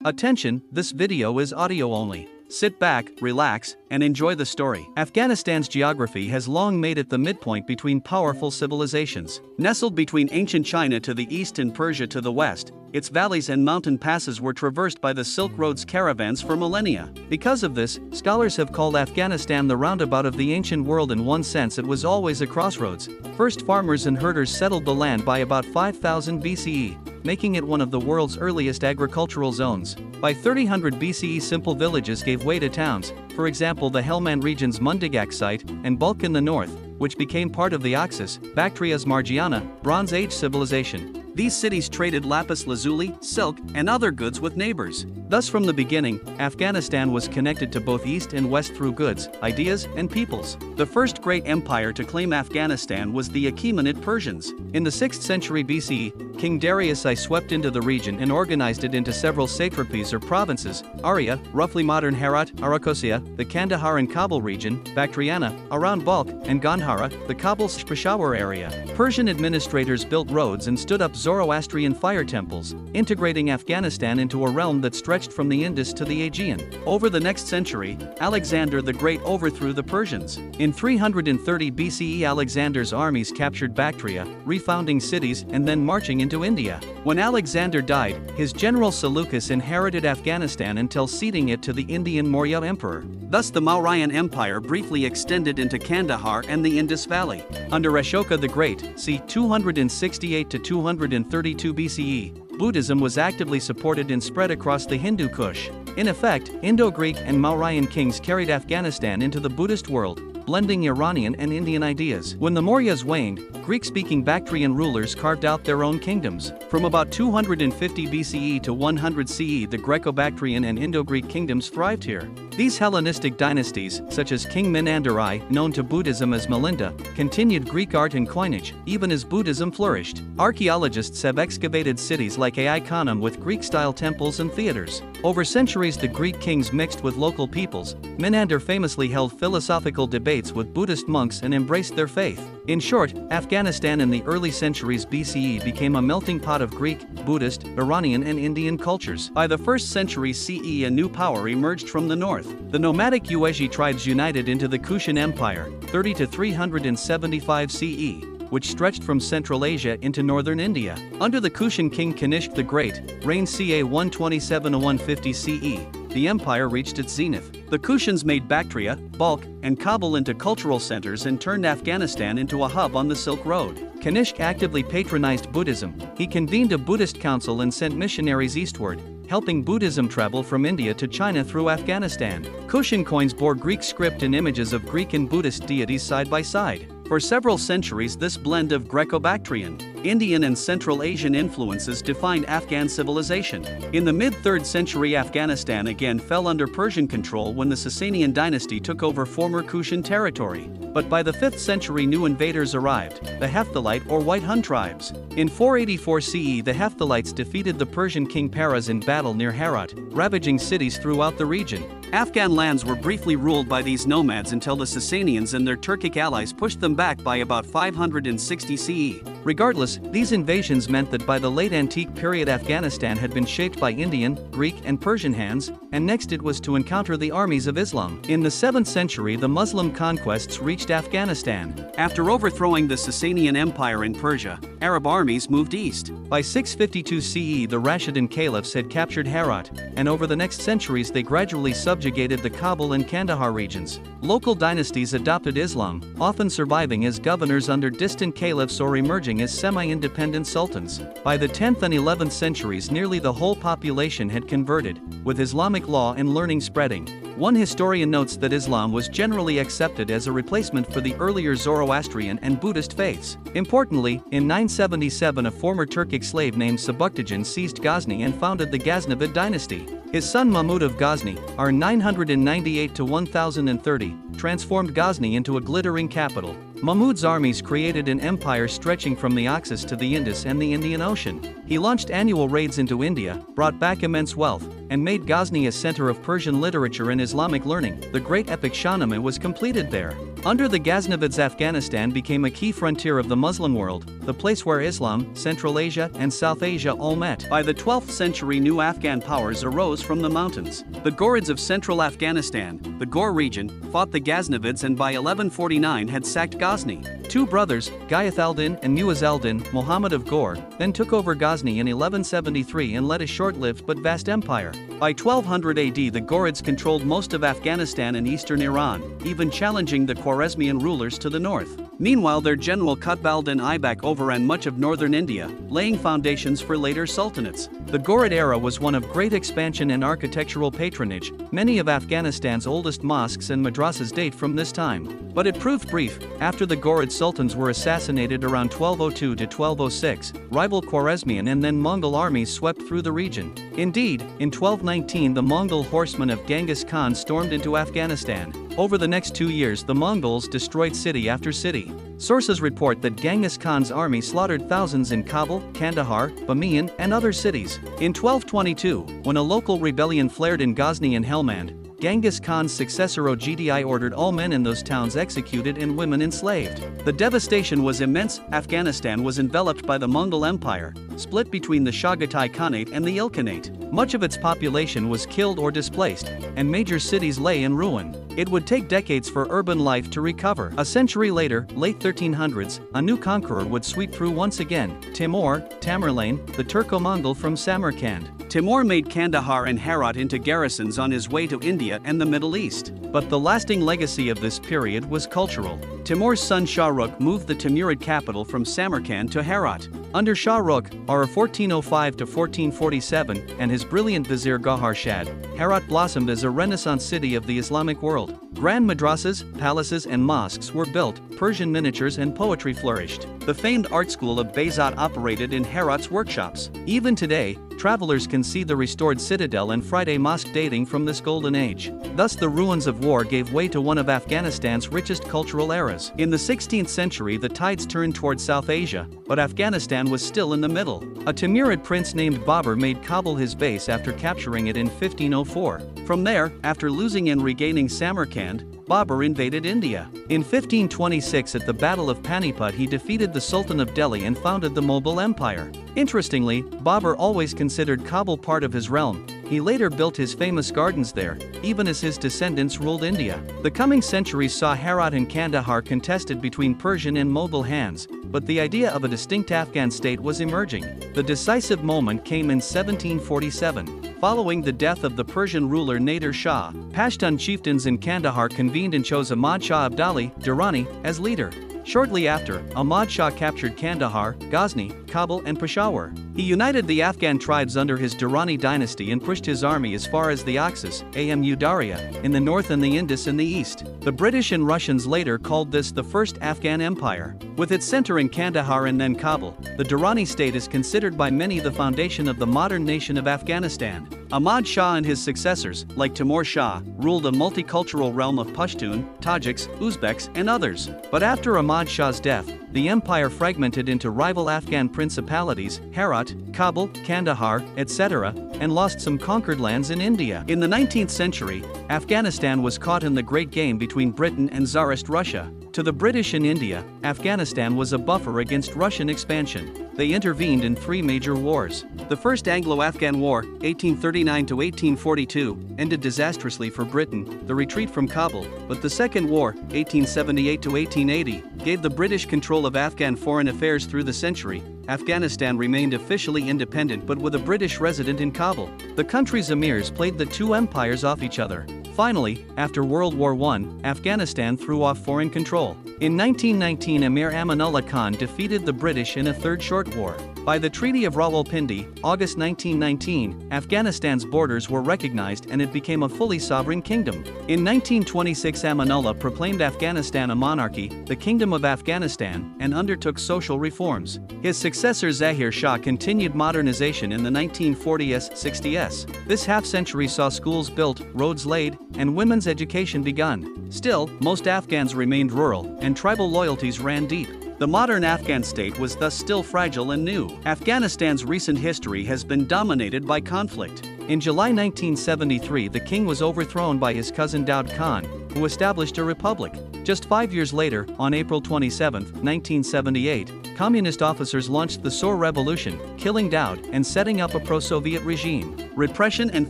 Attention, this video is audio only. Sit back, relax, and enjoy the story. Afghanistan's geography has long made it the midpoint between powerful civilizations. Nestled between ancient China to the east and Persia to the west, its valleys and mountain passes were traversed by the Silk Road's caravans for millennia. Because of this, scholars have called Afghanistan the roundabout of the ancient world. In one sense, it was always a crossroads. First, farmers and herders settled the land by about 5000 BCE, making it one of the world's earliest agricultural zones. By 3000 BCE, simple villages gave way to towns, for example the Helmand region's Mundigak site, and Balkh in the north, which became part of the Oxus, Bactria's Margiana, Bronze Age civilization. These cities traded lapis lazuli, silk, and other goods with neighbors. Thus from the beginning, Afghanistan was connected to both East and West through goods, ideas, and peoples. The first great empire to claim Afghanistan was the Achaemenid Persians. In the 6th century BCE, King Darius I swept into the region and organized it into several satrapies or provinces: Arya, roughly modern Herat, Arakosia, the Kandahar and Kabul region, Bactriana, around Balkh, and Gandhara, the Kabul-Peshawar area. Persian administrators built roads and stood up Zoroastrian fire temples, integrating Afghanistan into a realm that stretched from the Indus to the Aegean. Over the next century, Alexander the Great overthrew the Persians. In 330 BCE, Alexander's armies captured Bactria, refounding cities and then marching into India. When Alexander died, his general Seleucus inherited Afghanistan until ceding it to the Indian Maurya emperor. Thus the Mauryan Empire briefly extended into Kandahar and the Indus Valley. Under Ashoka the Great, c. 268 to 232 BCE, Buddhism was actively supported and spread across the Hindu Kush. In effect, Indo-Greek and Mauryan kings carried Afghanistan into the Buddhist world, blending Iranian and Indian ideas. When the Mauryas waned, Greek-speaking Bactrian rulers carved out their own kingdoms. From about 250 BCE to 100 CE, the Greco-Bactrian and Indo-Greek kingdoms thrived here. These Hellenistic dynasties, such as King Menander I, known to Buddhism as Melinda, continued Greek art and coinage, even as Buddhism flourished. Archaeologists have excavated cities like Ai Khanoum with Greek-style temples and theaters. Over centuries, the Greek kings mixed with local peoples. Menander famously held philosophical debates with Buddhist monks and embraced their faith. In short, Afghanistan in the early centuries BCE became a melting pot of Greek, Buddhist, Iranian and Indian cultures. By the 1st century CE, a new power emerged from the north. The nomadic Yuezhi tribes united into the Kushan Empire, 30 to 375 CE, which stretched from Central Asia into northern India. Under the Kushan king Kanishk the Great, reigned ca. 127 to 150 CE, the empire reached its zenith. The Kushans made Bactria, Balkh, and Kabul into cultural centers and turned Afghanistan into a hub on the Silk Road. Kanishk actively patronized Buddhism. He convened a Buddhist council and sent missionaries eastward, helping Buddhism travel from India to China through Afghanistan. Kushan coins bore Greek script and images of Greek and Buddhist deities side by side. For several centuries, this blend of Greco-Bactrian, Indian and Central Asian influences defined Afghan civilization. In the mid-3rd century, Afghanistan again fell under Persian control when the Sasanian dynasty took over former Kushan territory. But by the 5th century, new invaders arrived, the Hephthalite or White Hun tribes. In 484 CE, the Hephthalites defeated the Persian king Paras in battle near Herat, ravaging cities throughout the region. Afghan lands were briefly ruled by these nomads until the Sasanians and their Turkic allies pushed them back by about 560 CE. Regardless, these invasions meant that by the late antique period Afghanistan had been shaped by Indian, Greek and Persian hands, and next it was to encounter the armies of Islam. In the 7th century, the Muslim conquests reached Afghanistan. After overthrowing the Sasanian Empire in Persia, Arab armies moved east. By 652 CE, the Rashidun caliphs had captured Herat, and over the next centuries they gradually subjugated the Kabul and Kandahar regions. Local dynasties adopted Islam, often surviving as governors under distant caliphs or emerging as semi-independent sultans. By the 10th and 11th centuries, nearly the whole population had converted, with Islamic law and learning spreading. One historian notes that Islam was generally accepted as a replacement for the earlier Zoroastrian and Buddhist faiths. Importantly, in 977 a former Turkic slave named Sebuktigin seized Ghazni and founded the Ghaznavid dynasty. His son Mahmud of Ghazni, r. 998 to 1030, transformed Ghazni into a glittering capital, Mahmud's armies created an empire stretching from the Oxus to the Indus and the Indian Ocean. He launched annual raids into India, brought back immense wealth, and made Ghazni a center of Persian literature and Islamic learning. The great epic Shahnameh was completed there. Under the Ghaznavids, Afghanistan became a key frontier of the Muslim world, the place where Islam, Central Asia, and South Asia all met. By the 12th century, new Afghan powers arose from the mountains. The Ghurids of central Afghanistan, the Ghor region, fought the Ghaznavids and by 1149 had sacked Ghazni. Two brothers, Ghayath al-Din and Muaz al-Din, Muhammad of Ghor, then took over Ghazni in 1173 and led a short-lived but vast empire. By 1200 AD, the Ghurids controlled most of Afghanistan and eastern Iran, even challenging the Khwarezmian rulers to the north. Meanwhile, their general Qutb-al-Din Aibak overran much of northern India, laying foundations for later sultanates. The Ghurid era was one of great expansion and architectural patronage. Many of Afghanistan's oldest mosques and madrasas date from this time. But it proved brief. After the Ghurid sultans were assassinated around 1202 to 1206, rival Khwarezmian and then Mongol armies swept through the region. Indeed, in 1219 the Mongol horsemen of Genghis Khan stormed into Afghanistan. Over the next 2 years, the Mongols destroyed city after city. Sources report that Genghis Khan's army slaughtered thousands in Kabul, Kandahar, Bamiyan, and other cities. In 1222, when a local rebellion flared in Ghazni and Helmand, Genghis Khan's successor Ogdi ordered all men in those towns executed and women enslaved. The devastation was immense. Afghanistan was enveloped by the Mongol Empire, split between the Chagatai Khanate and the Ilkhanate. Much of its population was killed or displaced, and major cities lay in ruin. It would take decades for urban life to recover. A century later, late 1300s, a new conqueror would sweep through once again, Timur, Tamerlane, the Turco-Mongol from Samarkand. Timur made Kandahar and Herat into garrisons on his way to India and the Middle East. But the lasting legacy of this period was cultural. Timur's son Shah Rukh moved the Timurid capital from Samarkand to Herat. Under Shah Rukh, r. 1405 to 1447, and his brilliant vizier Gauhar Shad, Herat blossomed as a renaissance city of the Islamic world. Grand madrasas, palaces and mosques were built, Persian miniatures and poetry flourished. The famed art school of Bayzat operated in Herat's workshops. Even today, travelers can see the restored citadel and Friday mosque dating from this golden age. Thus the ruins of war gave way to one of Afghanistan's richest cultural eras. In the 16th century the tides turned toward South Asia, but Afghanistan was still in the middle. A Timurid prince named Babur made Kabul his base after capturing it in 1504. From there, after losing and regaining Samarkand, Babur invaded India. In 1526 at the Battle of Panipat he defeated the Sultan of Delhi and founded the Mughal Empire. Interestingly, Babur always considered Kabul part of his realm. He later built his famous gardens there, even as his descendants ruled India. The coming centuries saw Herat and Kandahar contested between Persian and Mughal hands, but the idea of a distinct Afghan state was emerging. The decisive moment came in 1747. Following the death of the Persian ruler Nader Shah, Pashtun chieftains in Kandahar convened and chose Ahmad Shah Abdali, Durrani, as leader. Shortly after, Ahmad Shah captured Kandahar, Ghazni, Kabul and Peshawar. He united the Afghan tribes under his Durrani dynasty and pushed his army as far as the Oxus, Amu Darya, in the north and the Indus in the east. The British and Russians later called this the First Afghan Empire. With its center in Kandahar and then Kabul, the Durrani state is considered by many the foundation of the modern nation of Afghanistan. Ahmad Shah and his successors, like Timur Shah, ruled a multicultural realm of Pashtun, Tajiks, Uzbeks, and others. But after Ahmad Shah's death, the empire fragmented into rival Afghan principalities, Herat, Kabul, Kandahar, etc., and lost some conquered lands in India. In the 19th century, Afghanistan was caught in the great game between Britain and Tsarist Russia. To the British in India, Afghanistan was a buffer against Russian expansion. They intervened in 3 major wars. The First Anglo-Afghan War, 1839 to 1842, ended disastrously for Britain, the retreat from Kabul, but the Second War, 1878 to 1880, gave the British control of Afghan foreign affairs through the century. Afghanistan remained officially independent but with a British resident in Kabul. The country's emirs played the two empires off each other. Finally, after World War I, Afghanistan threw off foreign control. In 1919, Emir Amanullah Khan defeated the British in a third short war. By the Treaty of Rawalpindi, August 1919, Afghanistan's borders were recognized and it became a fully sovereign kingdom. In 1926, Amanullah proclaimed Afghanistan a monarchy, the Kingdom of Afghanistan, and undertook social reforms. His successor Zahir Shah continued modernization in the 1940s, 60s. This half-century saw schools built, roads laid, and women's education begun. Still, most Afghans remained rural, and tribal loyalties ran deep. The modern Afghan state was thus still fragile and new. Afghanistan's recent history has been dominated by conflict. In July 1973, the king was overthrown by his cousin Daud Khan, who established a republic. Just 5 years later, on April 27, 1978, communist officers launched the Saur Revolution, killing Daud and setting up a pro-Soviet regime. Repression and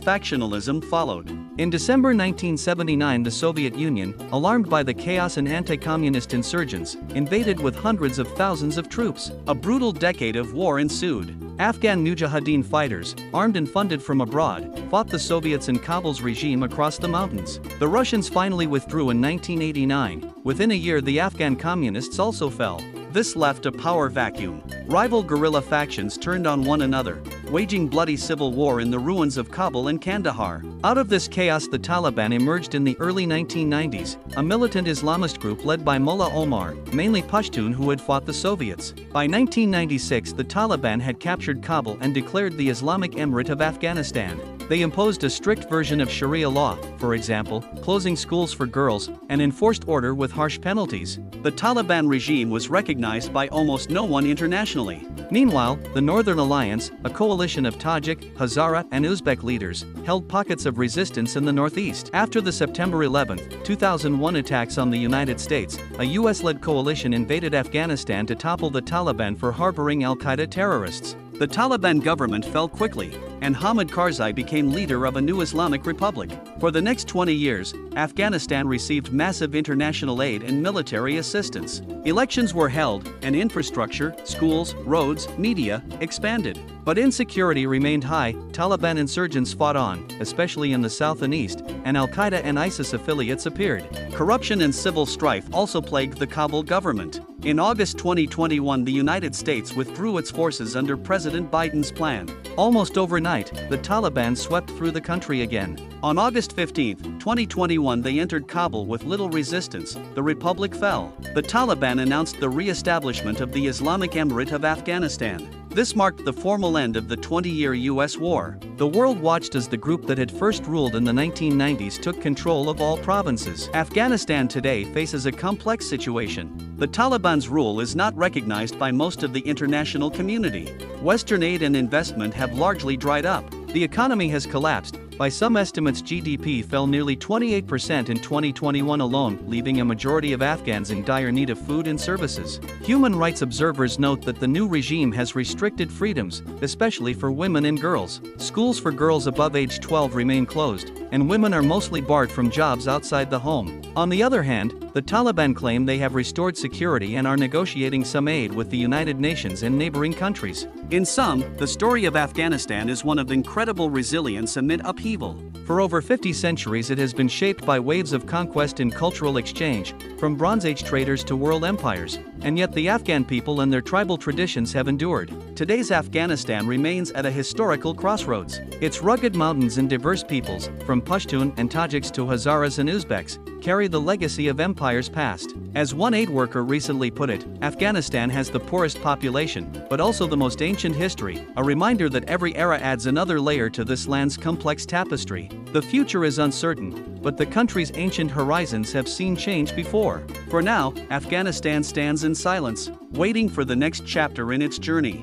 factionalism followed. In December 1979, the Soviet Union, alarmed by the chaos and anti-communist insurgents, invaded with hundreds of thousands of troops. A brutal decade of war ensued. Afghan Mujahideen fighters, armed and funded from abroad, fought the Soviets and Kabul's regime across the mountains. The Russians finally withdrew in 1989. Within a year, the Afghan communists also fell. This left a power vacuum. Rival guerrilla factions turned on one another, waging bloody civil war in the ruins of Kabul and Kandahar. Out of this chaos, the Taliban emerged in the early 1990s, a militant Islamist group led by Mullah Omar, mainly Pashtun, who had fought the Soviets. By 1996, the Taliban had captured Kabul and declared the Islamic Emirate of Afghanistan. They imposed a strict version of Sharia law, for example, closing schools for girls, and enforced order with harsh penalties. The Taliban regime was recognized by almost no one internationally. Meanwhile, the Northern Alliance, a coalition of Tajik, Hazara, and Uzbek leaders, held pockets of resistance in the northeast. After the September 11, 2001 attacks on the United States, a US-led coalition invaded Afghanistan to topple the Taliban for harboring al-Qaeda terrorists. The Taliban government fell quickly, and Hamid Karzai became leader of a new Islamic republic. For the next 20 years, Afghanistan received massive international aid and military assistance. Elections were held, and infrastructure, schools, roads, media, expanded. But insecurity remained high. Taliban insurgents fought on, especially in the south and east, and al-Qaeda and ISIS affiliates appeared. Corruption and civil strife also plagued the Kabul government. In August 2021, the United States withdrew its forces under President Biden's plan. Almost overnight, the Taliban swept through the country again. On August 15, 2021, they entered Kabul with little resistance. The republic fell. The Taliban announced the re-establishment of the Islamic Emirate of Afghanistan. This marked the formal end of the 20-year U.S. war. The world watched as the group that had first ruled in the 1990s took control of all provinces. Afghanistan today faces a complex situation. The Taliban's rule is not recognized by most of the international community. Western aid and investment have largely dried up. The economy has collapsed. By some estimates, GDP fell nearly 28% in 2021 alone, leaving a majority of Afghans in dire need of food and services. Human rights observers note that the new regime has restricted freedoms, especially for women and girls. Schools for girls above age 12 remain closed, and women are mostly barred from jobs outside the home. On the other hand, the Taliban claim they have restored security and are negotiating some aid with the United Nations and neighboring countries. In sum, the story of Afghanistan is one of incredible resilience amid upheaval. For over 50 centuries, it has been shaped by waves of conquest and cultural exchange, from Bronze Age traders to world empires, and yet the Afghan people and their tribal traditions have endured. Today's Afghanistan remains at a historical crossroads. Its rugged mountains and diverse peoples, from Pashtun and Tajiks to Hazaras and Uzbeks, carry the legacy of empires past. As one aid worker recently put it, Afghanistan has the poorest population, but also the most ancient history, a reminder that every era adds another layer to this land's complex tapestry. The future is uncertain, but the country's ancient horizons have seen change before. For now, Afghanistan stands in silence, waiting for the next chapter in its journey.